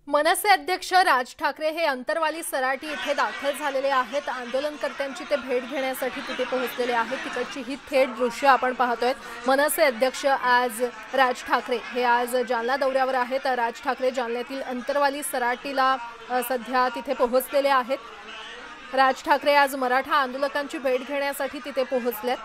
मनसे अध्यक्ष राज ठाकरे हे अंतरवाली सराटी इथे दाखल झालेले आहेत। आंदोलनकर्त्यांची ते भेट घेण्यासाठी तिथे पोहोचलेले आहेत। तिकडची ही थेट दृश्य आपण पाहतोय। मनसे अध्यक्ष राज ठाकरे हे आज जालना दौऱ्यावर आहेत। राज ठाकरे जालन्यातील अंतरवाली सराटीला सध्या तिथे पोहोचलेले आहेत। राज ठाकरे आज मराठा आंदोलकांची भेट घेण्यासाठी तिथे पोहोचलेत।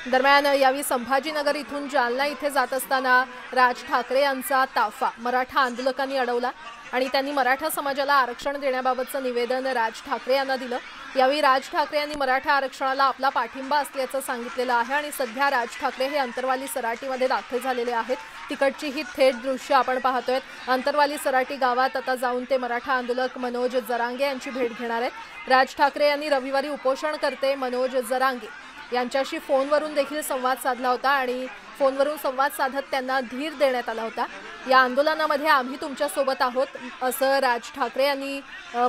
दरम्यान यावेळी संभाजीनगर इथून जालना इथे जात असताना राज ठाकरे यांचा ताफा मराठा आंदोलकांनी अडवला आणि त्यांनी मराठा समाजाला आरक्षण देण्याबाबतचं निवेदन राज ठाकरे यांना दिलं। यावेळी राज ठाकरे यांनी मराठा आरक्षणाला आपला पाठिंबा असल्याचं सांगितलेलं आहे आणि सध्या राज ठाकरे हे अंतरवाली सराटीमध्ये दाखल झालेले आहेत। तिकडची ही थेट दृश्य आपण पाहतोय। अंतरवाली सराटी गावात आता जाऊन ते मराठा आंदोलक मनोज जरांगे यांची भेट घेणार आहेत। राज ठाकरे यांनी रविवारी उपोषणकर्ते मनोज जरांगे यांच्याशी फोनवरून देखील संवाद साधला होता आणि फोनवरून संवाद साधत त्यांना धीर देण्यात आला होता। या आंदोलनामध्ये आम्ही तुमच्या सोबत आहोत असं राज ठाकरे यांनी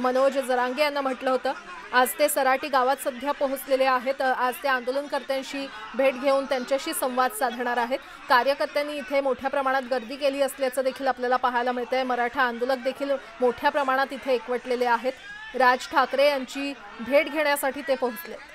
मनोज जरांगे यांना म्हटलं होतं। आज ते सराटी गावात सध्या पोहोचलेले आहेत। आज ते आंदोलनकर्त्यांशी भेट घेऊन त्यांच्याशी संवाद साधणार आहेत। कार्यकर्त्यांनी इथे मोठ्या प्रमाणात गर्दी केली असल्याचं देखील आपल्याला पाहायला मिळतंय। मराठा आंदोलक देखील मोठ्या प्रमाणात इथे एकवटलेले आहेत। राज ठाकरे यांची भेट घेण्यासाठी ते पोहोचले।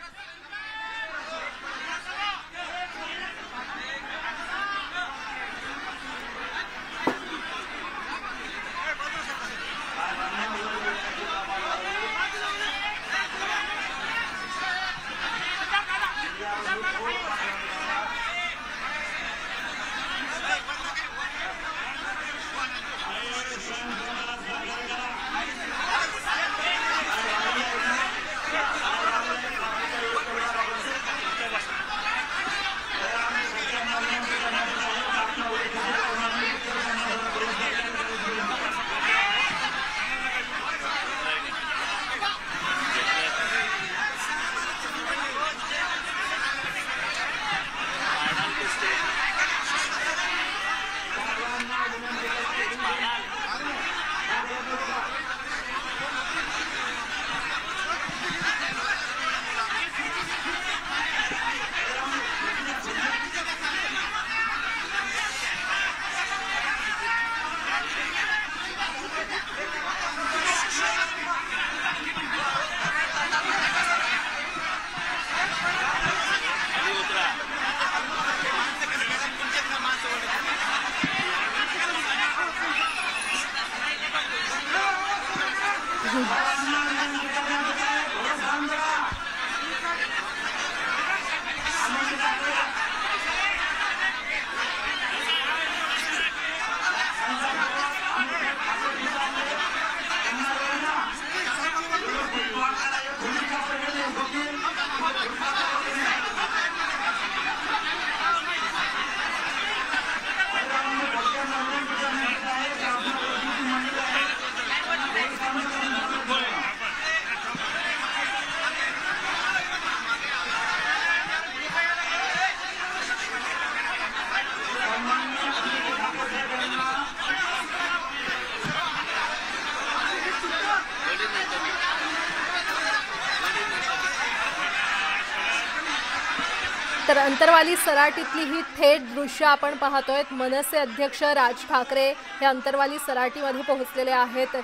तर अंतरवाली सराटीतली ही थेट दृश्य आपण पाहतोय। मनसे अध्यक्ष राज ठाकरे हे अंतरवाली सराटीमध्ये पोहोचलेले आहेत।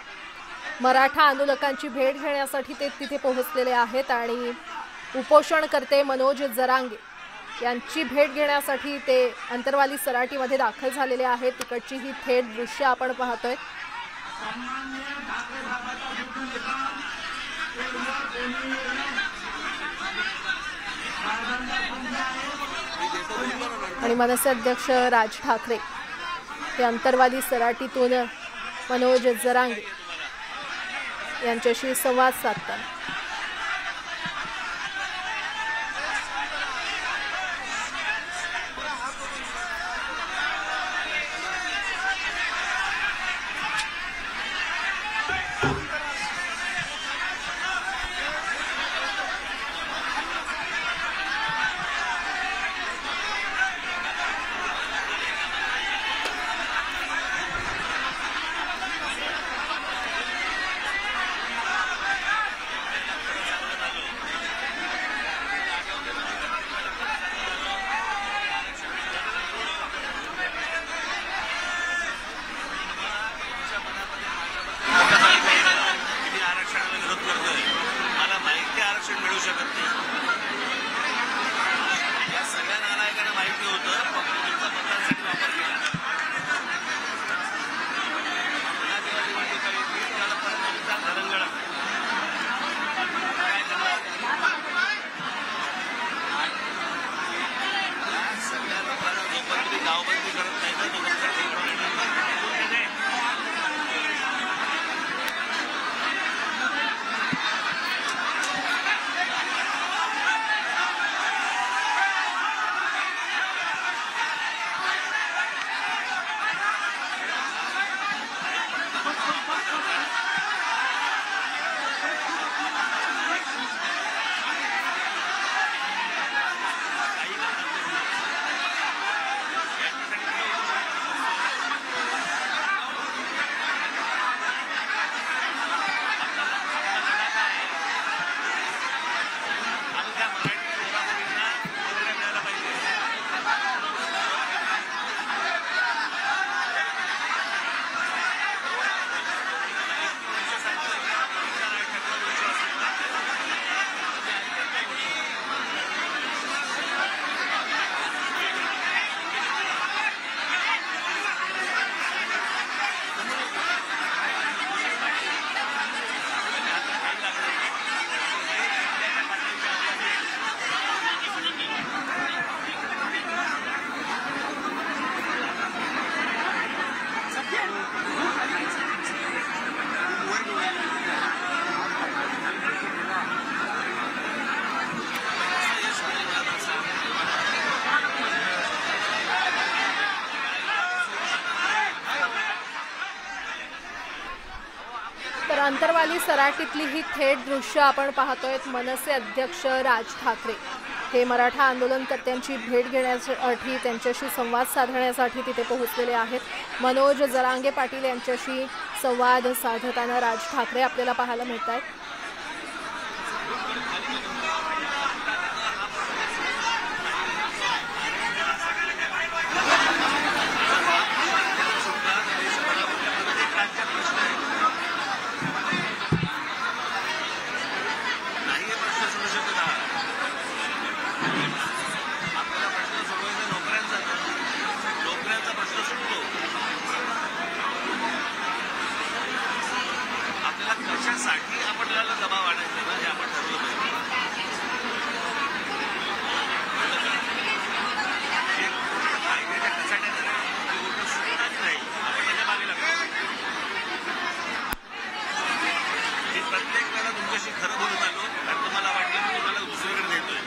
मराठा आंदोलकांची भेट घेण्यासाठी ते तिथे पोहोचलेले आहेत आणि उपोषणकर्ते मनोज जरांगे यांची भेट घेण्यासाठी ते अंतरवाली सराटीमध्ये दाखल झालेले आहेत। तिकडची ही थेट दृश्य आपण पाहतोय। आणि मनसे अध्यक्ष राज ठाकरे हे अंतरवाली सराटीतून मनोज जरांगे यांच्याशी संवाद साधतात। अंतरवाली सराटीतली ही थेट दृश्य आपण पाहतोय। मनसे अध्यक्ष राज ठाकरे हे मराठा आंदोलनकर्त्यांची भेट घेण्यासाठी त्यांच्याशी संवाद साधण्यासाठी तिथे पोहोचलेले आहेत। मनोज जरांगे पाटील यांच्याशी संवाद साधताना राज ठाकरे आपल्याला पाहायला मिळतात। कशासाठी आपल्याला दबाव आणायचा ना हे आपण ठरवलं पाहिजे। कायद्याच्या कशासाठी नाही आपण त्याच्या मागे लागतो। मी प्रत्येक वेळेला तुमच्याशी खरं बोलत आलो आणि तुम्हाला वाटलं की तुम्हाला दुसरीकडे देतोय।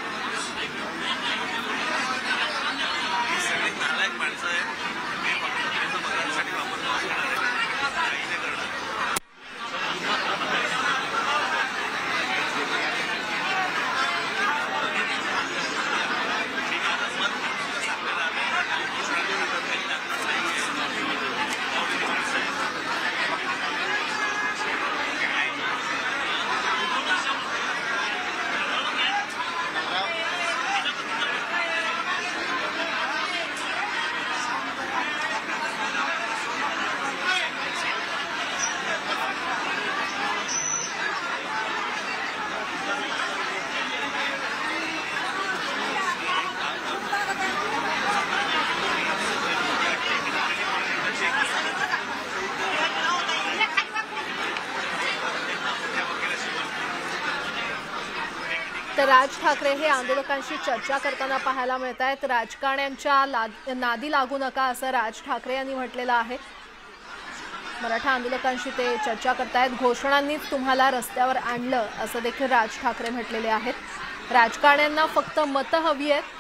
ही सगळी नालायक माणसं आहेत। मी फक्त त्याचं बघण्यासाठी वापरतो असणार आहे, काही नाही करणार। तर राज ठाकरे हे आंदोलकांशी चर्चा करताना पाहायला मिळत आहेत। राजकारण्यांच्या नादी लागू नका असं राज ठाकरे यांनी म्हटलेलं आहे। मराठा आंदोलकांशी ते चर्चा करतायत। घोषणांनीच तुम्हाला रस्त्यावर आणलं असं देखील राज ठाकरे म्हटलेले आहेत। राजकारण्यांना फक्त मतं हवी आहेत,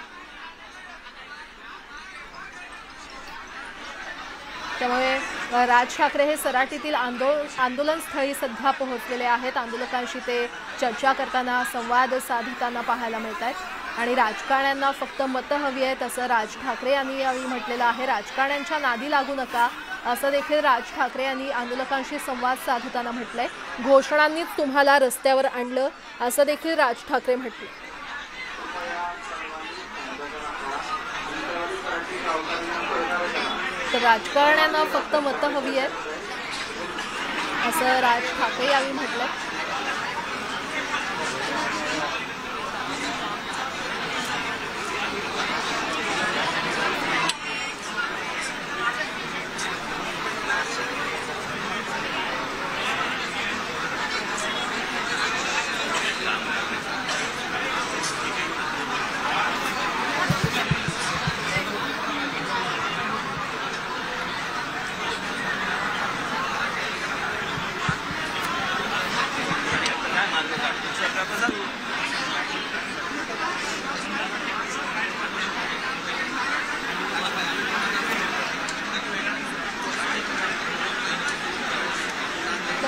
त्यामुळे राज ठाकरे हे सराटीतील आंदोलनस्थळी सध्या पोहोचलेले आहेत। आंदोलकांशी ते चर्चा करताना संवाद साधताना पाहायला मिळत आहेत आणि राजकारण्यांना फक्त मतं हवी आहेत असं राज ठाकरे यांनी यावेळी म्हटलेलं आहे। राजकारण्यांच्या नादी लागू नका असं देखील राज ठाकरे यांनी आंदोलकांशी संवाद साधताना म्हटलंय। घोषणांनीच तुम्हाला रस्त्यावर आणलं असं देखील राज ठाकरे म्हटले। तर राजकारण्यांना फक्त मतं हवी आहेत असं राज ठाकरे यांनी म्हटलंय।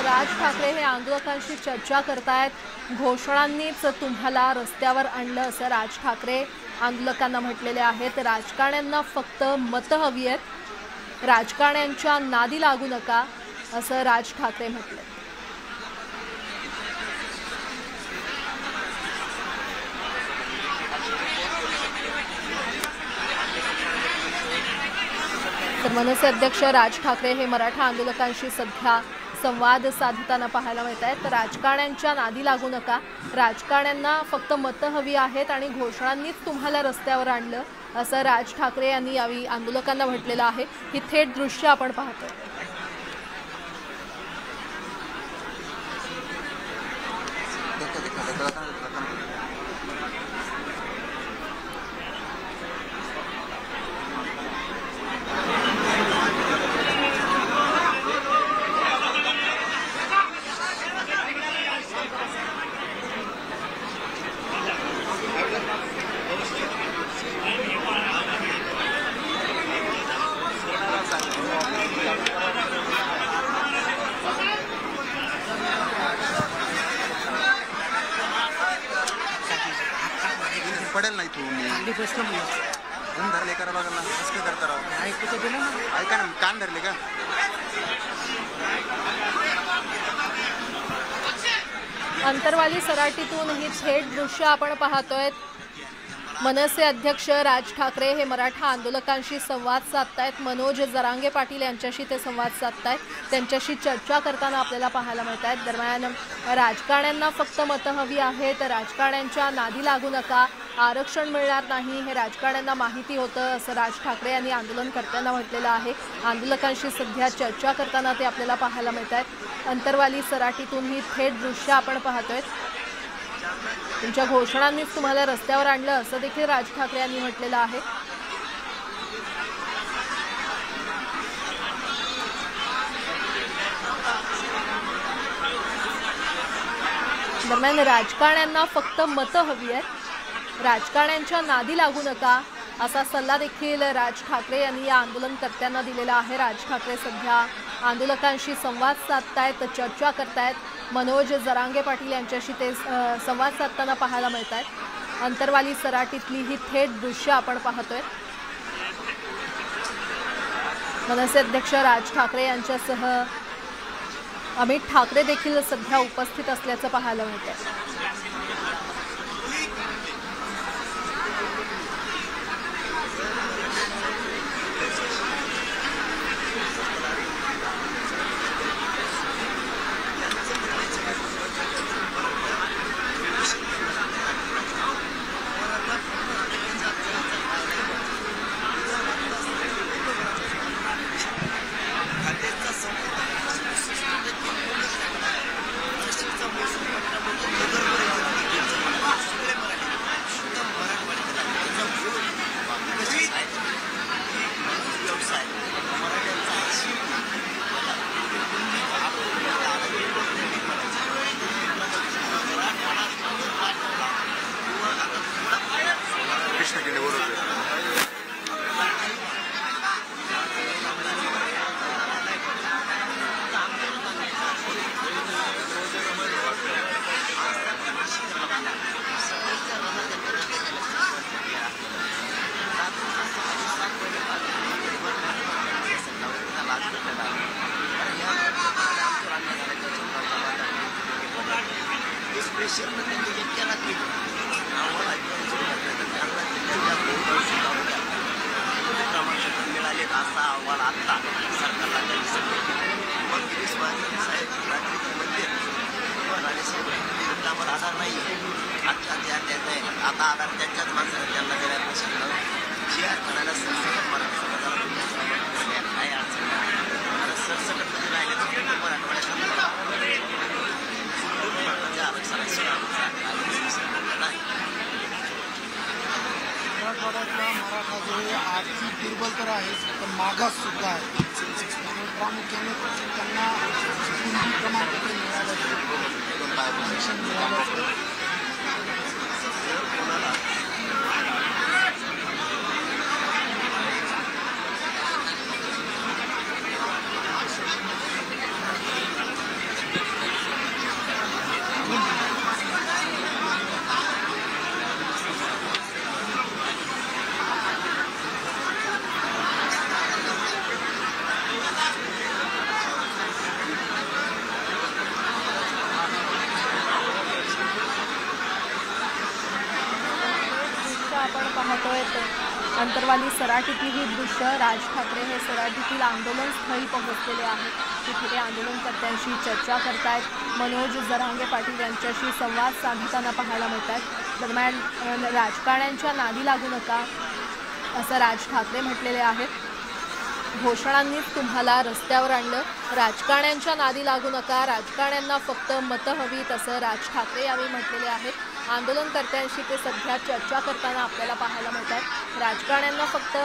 राज ठाकरे हे आंदोलकांशी चर्चा करतायत। घोषणांनीच तुम्हाला रस्त्यावर आणलं असं राज ठाकरे आंदोलकांना म्हटलेले आहेत। राजकारण्यांना फक्त मतं हवी आहेत, राजकारण्यांच्या नादी लागू नका असं राज ठाकरे म्हटले। तर मनसे अध्यक्ष राज ठाकरे हे मराठा आंदोलकांशी सध्या संवाद साधताना पाहायला मिळत आहेत। तर राजकारण्यांच्या नादी लागू नका, राजकारण्यांना फक्त मतं हवी आहेत आणि घोषणांनीच तुम्हाला रस्त्यावर आणलं असं राज ठाकरे यांनी यावेळी आंदोलकांना म्हटलेलं आहे। ही थेट दृश्य आपण पाहतोय। खाली बसलो मी कोण धरले करा बघा ना कसं काय करता राव ऐकू तर दिलं ना ऐका ना कान धरले का अंतरवाली सराटीतून ही थेट दृश्य आपण पाहतोय। मनसे अध्यक्ष राज ठाकरे हे मराठा आंदोलकांशी संवाद साधतायत। मनोज जरांगे पाटील यांच्याशी ते संवाद साधतायत, त्यांच्याशी चर्चा करताना आपल्याला पाहायला मिळत आहेत। दरम्यान राजकारण्यांना फक्त मतं हवी आहेत, राजकारण्यांच्या नादी लागू नका, आरक्षण मिळणार नाही हे राजकारण्यांना माहिती होतं असं राज ठाकरे यांनी आंदोलनकर्त्यांना म्हटलेलं आहे। आंदोलकांशी सध्या चर्चा करताना ते आपल्याला पाहायला मिळत आहेत। अंतरवाली सराटीतून ही थेट दृश्य आपण पाहतोय। तुमच्या घोषणांनीच तुम्हाला रस्त्यावर आणलं असं देखील राज ठाकरे यांनी म्हटलेलं आहे। दरम्यान राजकारण्यांना फक्त मतं हवी आहेत, राजकारण्यांच्या नादी लागू नका असा सल्ला देखील राज ठाकरे यांनी या आंदोलनकर्त्यांना दिलेला आहे। राज ठाकरे सध्या आंदोलकांशी संवाद साधतायत, चर्चा करतायत। मनोज जरांगे पाटील यांच्याशी ते संवाद साधताना पाहायला मिळत आहेत। अंतरवाली सराटीतली ही थेट दृश्य आपण पाहतोय। मनसे अध्यक्ष राज ठाकरे यांच्यासह अमित ठाकरे देखील सध्या उपस्थित असल्याचं पाहायला मिळतंय। मराठा जो आहे आर्थिक दुर्बल तर आहेच पण मागास सुद्धा आहे। प्रामुख्याने त्यांना कुणबी प्रमाणपत्र मिळालं, शिक्षण मिळालं। आपण पाहतोय अंतरवाली सराटीतली ही दृश्य। राज ठाकरे हे सराटीतील आंदोलन स्थळी पोहोचलेले आहेत, तिथे ते आंदोलनकर्त्यांशी चर्चा करतायत। मनोज जरांगे पाटील यांच्याशी संवाद साधताना पाहायला मिळत आहेत। दरम्यान राजकारण्यांच्या नादी लागू नका असं राज ठाकरे म्हटलेले आहेत। घोषणांनीच तुम्हाला रस्त्यावर आणलं, राजकारण्यांच्या नादी लागू नका, राजकारण्यांना फक्त मतं हवीत असं राज ठाकरे यांनी म्हटलेले आहेत। आंदोलनकर्त्यांशी ते सध्या चर्चा करताना आपल्याला पाहायला मिळत आहे। राजकारण्यांना फक्त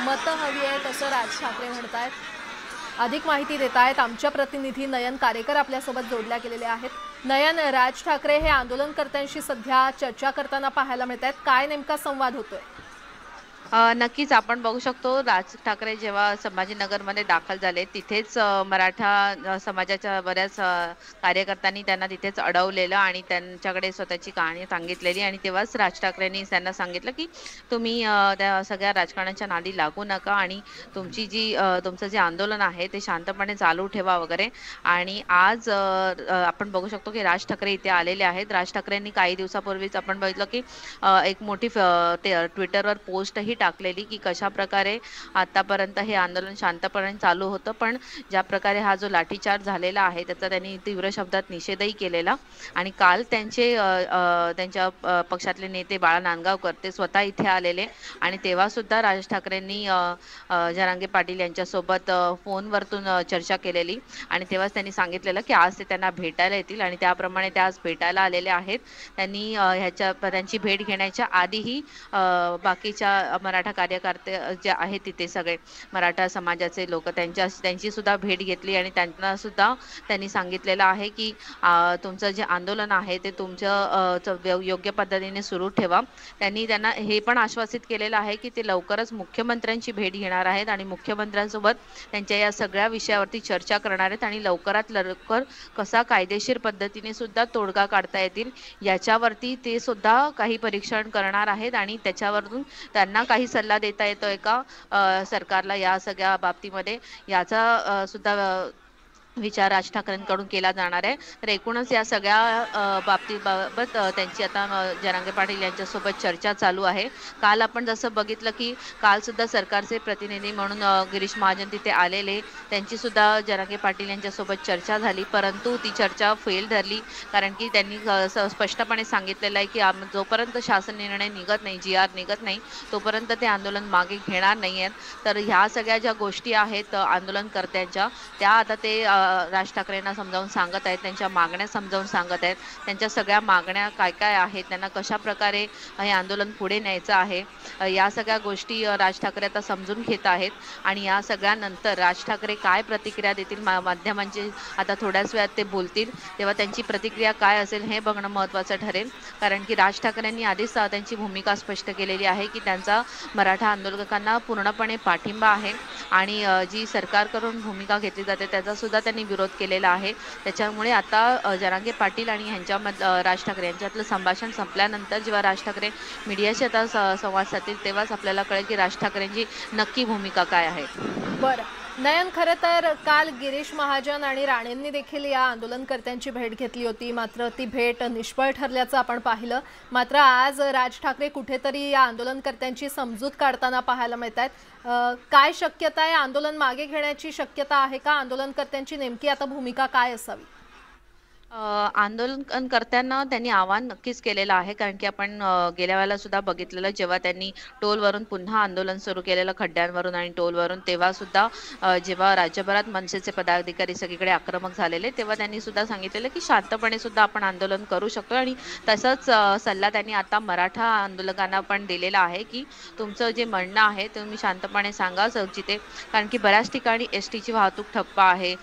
मतं हवी आहेत असं राज ठाकरे म्हणत आहेत। अधिक माहिती देत आहेत आमच्या प्रतिनिधी नयन कारेकर आपल्यासोबत जोडल्या गेलेले आहेत। नयन, राज ठाकरे हे आंदोलनकर्त्यांशी सध्या चर्चा करताना पाहायला मिळत आहेत, काय नेमका संवाद होतोय? नक्कीच आपण बघू शकतो राज ठाकरे जेव्हा संभाजीनगरमध्ये दाखल झाले तिथेच मराठा समाजाच्या बऱ्याच कार्यकर्त्यांनी त्यांना तिथेच अडवलेलं आणि त्यांच्याकडे स्वतःची कहाणी सांगितलेली आणि तेव्हाच राज ठाकरेंनी त्यांना सांगितलं की तुम्ही त्या सगळ्या राजकारणाच्या नादी लागू नका आणि तुमचं जे आंदोलन आहे ते शांतपणे चालू ठेवा वगैरे. आणि आज आपण बघू शकतो की राज ठाकरे इथे आलेले आहेत. राज ठाकरेंनी काही दिवसापूर्वीच आपण बघितलं की एक मोठी ट्विटरवर पोस्टही टाकलेली की कशा प्रकारे आतापर्यंत हे आंदोलन शांतपणे चालू होतं, पण ज्या प्रकारे हा जो लाठीचार्ज झालेला आहे त्याचा त्यांनी तीव्र शब्दात निषेधही केलेला. आणि काल त्यांच्या पक्षातले नेते बाळा नांदगावकर ते स्वतः इथे आलेले आणि तेव्हा सुद्धा राज ठाकरेंनी जरांगे पाटील यांच्यासोबत फोनवरतून चर्चा केलेली आणि तेव्हाच त्यांनी सांगितलेलं की आज ते त्यांना भेटायला येतील आणि त्याप्रमाणे ते आज भेटायला आलेले आहेत. त्यांची भेट घेण्याच्या आधीही बाकीच्या मराठा कार्यकर्ते जे आहेत तिथे सगळे मराठा समाजाचे लोक त्यांची सुद्धा भेट घेतली आणि त्यांना सुद्धा त्यांनी सांगितलेलं आहे की तुमचं जे आंदोलन आहे ते तुमचं योग्य पद्धतीने सुरू ठेवा. त्यांना हे पण आश्वासित केलेलं आहे की ते लवकरच मुख्यमंत्र्यांची भेट घेणार आहेत आणि मुख्यमंत्र्यांसोबत त्यांच्या या सगळ्या विषयावरती चर्चा करणार आहेत आणि लवकरात लवकर कसा कायदेशीर पद्धतीने सुद्धा तोडगा काढता येतील याच्यावरती ते सुद्धा काही परीक्षण करणार आहेत आणि त्याच्यावरून त्यांना काही सल्ला देता येतोय का सरकारला या सगळ्या बाबतीमध्ये याचा सुद्धा विचार राज ठाकरेंकडून केला जाणार आहे. तर एकूणच या सगळ्या बाबतीबाबत त्यांची आता जरांगे पाटील यांच्यासोबत चर्चा चालू आहे. काल आपण जसं बघितलं की काल सुद्धा सरकारचे प्रतिनिधी म्हणून गिरीश महाजन तिथे आलेले, त्यांची सुद्धा जरांगे पाटील यांच्यासोबत चर्चा झाली, परंतु ती चर्चा फेल ठरली कारण की त्यांनी स्पष्टपणे सांगितलेलं आहे की जोपर्यंत शासन निर्णय निघत नाही, GR निघत नाही, तोपर्यंत ते आंदोलन मागे घेणार नाही आहेत. तर ह्या सगळ्या ज्या गोष्टी आहेत आंदोलनकर्त्यांच्या त्या आता ते राज ठाकरेंना समजावून सांगत आहेत, त्यांच्या मागण्या समजावून सांगत आहेत, त्यांच्या सगळ्या मागण्या काय काय आहेत, त्यांना कशा प्रकारे हे आंदोलन पुढे न्यायचं आहे, या सगळ्या गोष्टी राज ठाकरे आता समजून घेत आहेत. आणि या सगळ्यानंतर राज ठाकरे काय प्रतिक्रिया देतील, माध्यमांची आता थोड्याच वेळात ते बोलतील, तेव्हा त्यांची प्रतिक्रिया काय असेल हे बघणं महत्त्वाचं ठरेल. कारण की राज ठाकरेंनी आधीच त्यांची भूमिका स्पष्ट केलेली आहे की त्यांचा मराठा आंदोलकांना पूर्णपणे पाठिंबा आहे आणि जी सरकारकडून भूमिका घेतली जाते त्याचा सुद्धा त्यांनी विरोध केलेला आहे. त्याच्यामुळे आता जरांगे पाटील आणि राज ठाकरे यांच्यातलं संभाषण संपल्यानंतर जेव्हा राज ठाकरे मीडियाशी आता संवाद साधतील तेव्हाच आपल्याला कळेल की राज ठाकरेंची नक्की भूमिका काय आहे. बरं नयन, खरं तर काल गिरीश महाजन आणि राणेंनी देखील या आंदोलनकर्त्यांची भेट घेतली होती, मात्र ती भेट निष्फळ ठरल्याचं आपण पाहिलं. मात्र आज राज ठाकरे कुठेतरी या आंदोलनकर्त्यांची समजूत काढताना पाहायला मिळत आहेत. काय शक्यता आहे, आंदोलन मागे घेण्याची शक्यता आहे का? आंदोलनकर्त्यांची नेमकी आता भूमिका काय असावी? आंदोलनकर्त्यांना त्यांनी आवाहन नक्कीच केलेलं आहे कारण की आपण गेल्या वेळेला सुद्धा बघितलेलं जेव्हा त्यांनी टोलवरून पुन्हा आंदोलन सुरू केलेलं खड्ड्यांवरून आणि टोलवरून, तेव्हा सुद्धा जेव्हा राज्यभरात मनसेचे पदाधिकारी सगळीकडे आक्रमक झालेले तेव्हा त्यांनी सुद्धा सांगितलेलं की शांतपणे सुद्धा आपण आंदोलन करू शकतो. आणि तसंच सल्ला त्यांनी आता मराठा आंदोलकांना पण दिलेला आहे की तुमचं जे म्हणणं आहे तुम्ही शांतपणे सांगा जिथे, कारण की बऱ्याच ठिकाणी STची वाहतूक ठप्प आहे,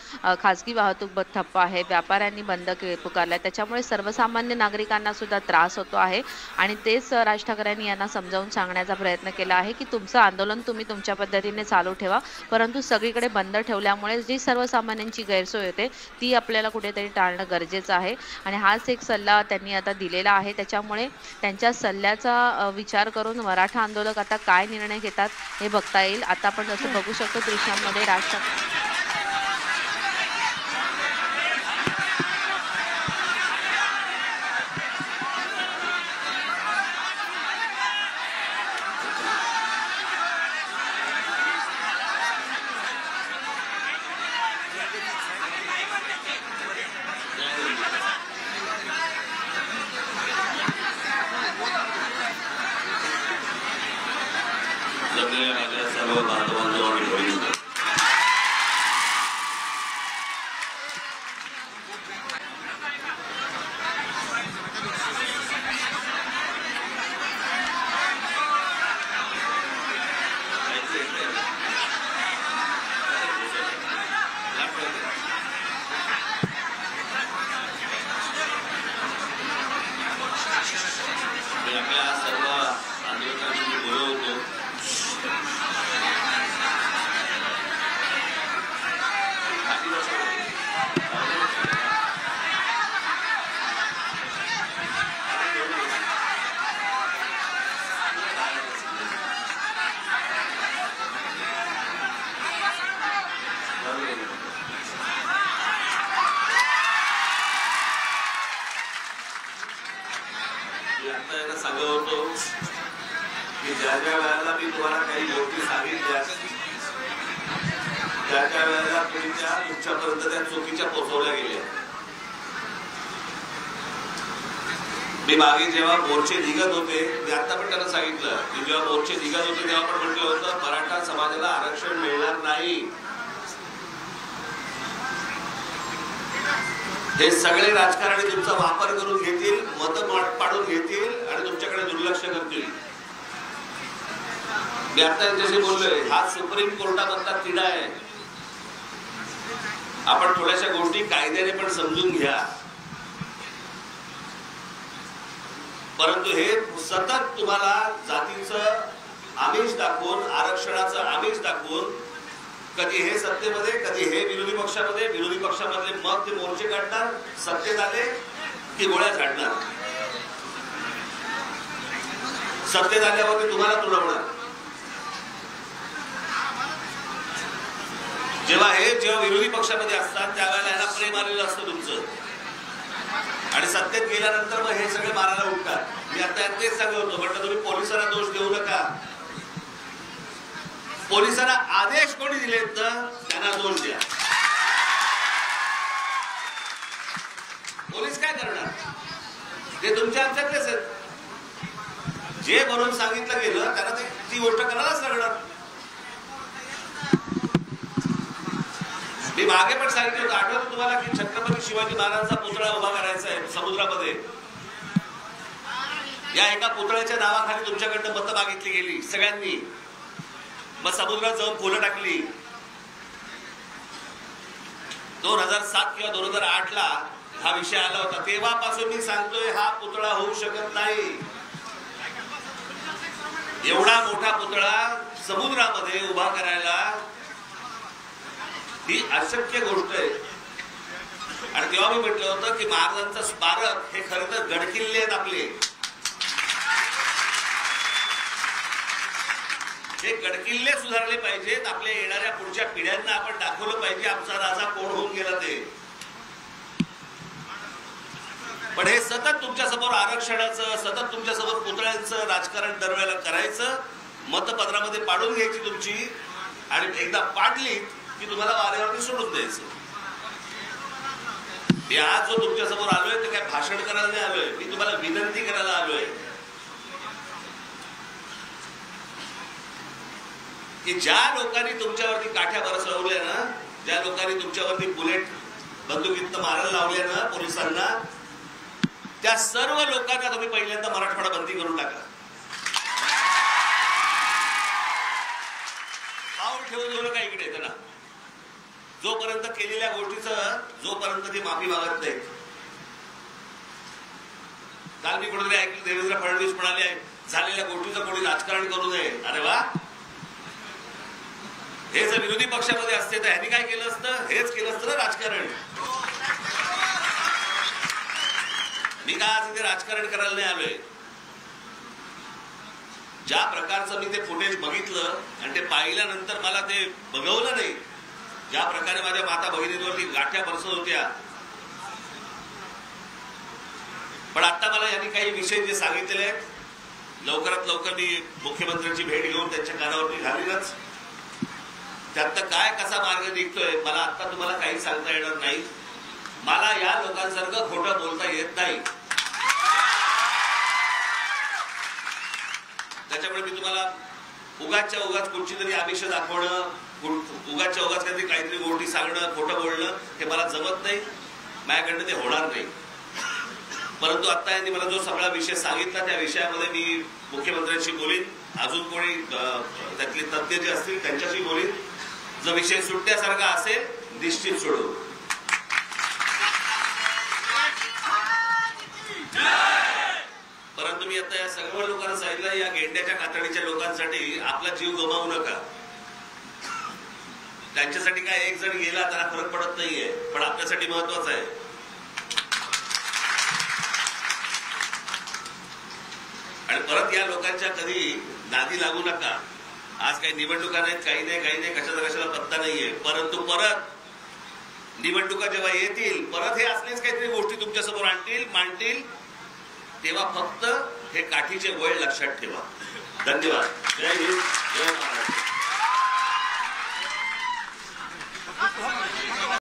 खाजगी वाहतूक ठप्प आहे, व्यापाऱ्यांनी बंद पुकारलाय, त्याच्यामुळे सर्वसामान्य नागरिकांना सुद्धा त्रास होतो आहे. आणि तेच राज ठाकरेंनी यांना समजावून सांगण्याचा प्रयत्न केला आहे की तुमचं आंदोलन तुम्ही तुमच्या पद्धतीने चालू ठेवा, परंतु सगळीकडे बंद ठेवल्यामुळे जी सर्वसामान्यांची गैरसोय होते ती आपल्याला कुठेतरी टाळणं गरजेचं आहे. आणि हाच एक सल्ला त्यांनी आता दिलेला आहे. त्याच्यामुळे त्यांच्या सल्ल्याचा विचार करून मराठा आंदोलक आता काय निर्णय घेतात हे बघता येईल. आता आपण जसं बघू शकतो दृश्यांमध्ये राज ठाकरे माझ्या सर्व बांधवांनो आणि बहिणींनो, तुम्हाला काही गोष्टी सांगितल्या त्या वेळेला तुमच्यापर्यंत त्या चुकीच्या पोहोचवल्या गेल्या. मी मागे जेव्हा मोर्चे निघत होते, मी आता पण त्यांना सांगितलं की जेव्हा मोर्चे निघत होते तेव्हा पण म्हटलं होतं मराठा समाजाला आरक्षण मिळणार नाही. हे सगळे राजकारणी तुमचा वापर करून घेतील, मतं पाडून घेतील आणि तुमच्याकडे दुर्लक्ष करतील. मी आता यांच्याशी बोललोय, हा सुप्रीम कोर्टामधला तिढा आहे. आपण थोड्याशा गोष्टी कायद्याने पण समजून घ्या. परंतु हे सतत तुम्हाला जातीचं आमिष दाखवून, आरक्षणाचं आमिष दाखवून, कधी हे सत्तेमध्ये कधी हे विरोधी पक्षामध्ये, विरोधी पक्षामधले मग ते मोर्चे काढणार, सत्तेत आले की गोळ्या झाडणार, सत्तेत आल्यावरती तुम्हाला तुडवणार. जेव्हा विरोधी पक्षामध्ये असतात त्यावेळेला यांना प्रेम आलेलं असतं तुमचं, आणि सत्तेत गेल्यानंतर मग हे सगळे मारायला उठतात. मी आता तेच सांगत होतो, म्हटलं तुम्ही पोलिसांना दोष देऊ नका. पोलिसांना आदेश कोणी दिलेत ना त्यांना दोष द्या. पोलीस काय करणार, ते तुमच्या आमच्यातलेच आहेत. जे म्हणून सांगितलं गेलं त्यांना ती गोष्ट करायलाच लागणार. मी मागे पण सांगितलं होतं, आठवतं तुम्हाला की छत्रपती शिवाजी महाराजांचा पुतळा उभा करायचा आहे समुद्रामध्ये. या एका पुतळ्याच्या नावाखाली तुमच्याकडनं मतं मागितली गेली सगळ्यांनी. मग समुद्रात जाऊन फुलं टाकली. 2007 किंवा 2008ला हा विषय आला होता. तेव्हापासून मी सांगतोय हा पुतळा होऊ शकत नाही. एवढा मोठा पुतळा समुद्रामध्ये उभा करायला ही अशक्य गोष्ट आहे. आणि तेव्हा मी म्हटलं होतं की महाराजांचं स्मारक हे खरं तर गडकिल्ले आहेत आपले. हे गडकिल्ले सुधारले पाहिजेत. आपल्या येणाऱ्या पुढच्या पिढ्यांना आपण दाखवलं पाहिजे आमचा राजा कोण होऊन गेला ते. पण हे सतत तुमच्यासमोर आरक्षणाचं, सतत तुमच्यासमोर पुतळ्यांचं राजकारण दरवेळेला करायचं, मतपत्रामध्ये पाडून घ्यायची तुमची, आणि एकदा पाडली की तुम्हाला वाऱ्यावरती सोडून द्यायचं. मी आज जो तुमच्यासमोर आलोय ते काय भाषण करायला नाही आलोय, मी तुम्हाला विनंती करायला आलोय की ज्या लोकांनी तुमच्यावरती काठ्या बरसवल्या ना, ज्या लोकांनी तुमच्यावरती बुलेट बंदुकीत मारायला लावल्या ना पोलिसांना, त्या सर्व लोकांना तुम्ही पहिल्यांदा मराठवाडा बंदी करून टाका. पाऊल ठेवून घेऊ नका इकडे त्यांना. जोपर्यंत केलेल्या गोष्टीचं जोपर्यंत ते माफी मागत नाहीत. काल मी कुठेतरी ऐकलं देवेंद्र फडणवीस म्हणाले झालेल्या गोष्टीचं कोणी राजकारण करू नये. अरे वा, हे जर विरोधी पक्षामध्ये असते तर ह्यांनी काय केलं असतं, हेच केलं असतं ना राजकारण. मी काय आज इथे राजकारण करायला नाही आलोय. ज्या प्रकारचं मी ते फुटेज बघितलं आणि ते पाहिल्यानंतर मला ते बघवलं नाही, ज्या प्रकारे माझ्या माता भगिनींवरती गाठ्या बरसत होत्या. पण आता मला यांनी काही विषय जे सांगितलेले आहेत, लवकरात लवकर मी मुख्यमंत्र्यांची भेट घेऊन त्यांच्या कानावरती घालीनच. त्यात काय कसा मार्ग निघतोय मला आता तुम्हाला काही सांगता येणार नाही. मला या लोकांसारखं खोटं बोलता येत नाही. त्याच्यामुळे मी तुम्हाला उगाचच्या उगाच कुठची तरी आमिष दाखवणं, उगाचच्या उगाच काहीतरी गोष्टी सांगणं, खोटं बोलणं हे मला जमत नाही. माझ्याकडनं ते होणार नाही. परंतु आता यांनी मला जो सगळा विषय सांगितला त्या विषयामध्ये मी मुख्यमंत्र्यांशी बोलीन, अजून कोणी त्यातले तज्ञ जे असतील त्यांच्याशी बोलीन. जर विषय सुटण्यासारखा असेल निश्चित सोडू. परंतु मी आता या सगळ्या लोकांना सांगितलं, या गेंड्याच्या कातडीच्या लोकांसाठी आपला जीव गमावू नका. त्यांच्यासाठी काय एक जण गेला त्याला फरक पडत नाहीये, पण आपल्यासाठी महत्वाचं आहे. आणि परत या लोकांच्या कधी नादी लागू नका. आज काही निवडणुका नाहीत, काही नाही, कशाला पत्ता नाहीये. परंतु परत निवडणुका जेव्हा येतील, परत हे असलेच काहीतरी गोष्टी तुमच्यासमोर मांडतील, तेव्हा फक्त हे काठीचे वळ लक्षात ठेवा. धन्यवाद. जय हिंद, जय महाराष्ट्र.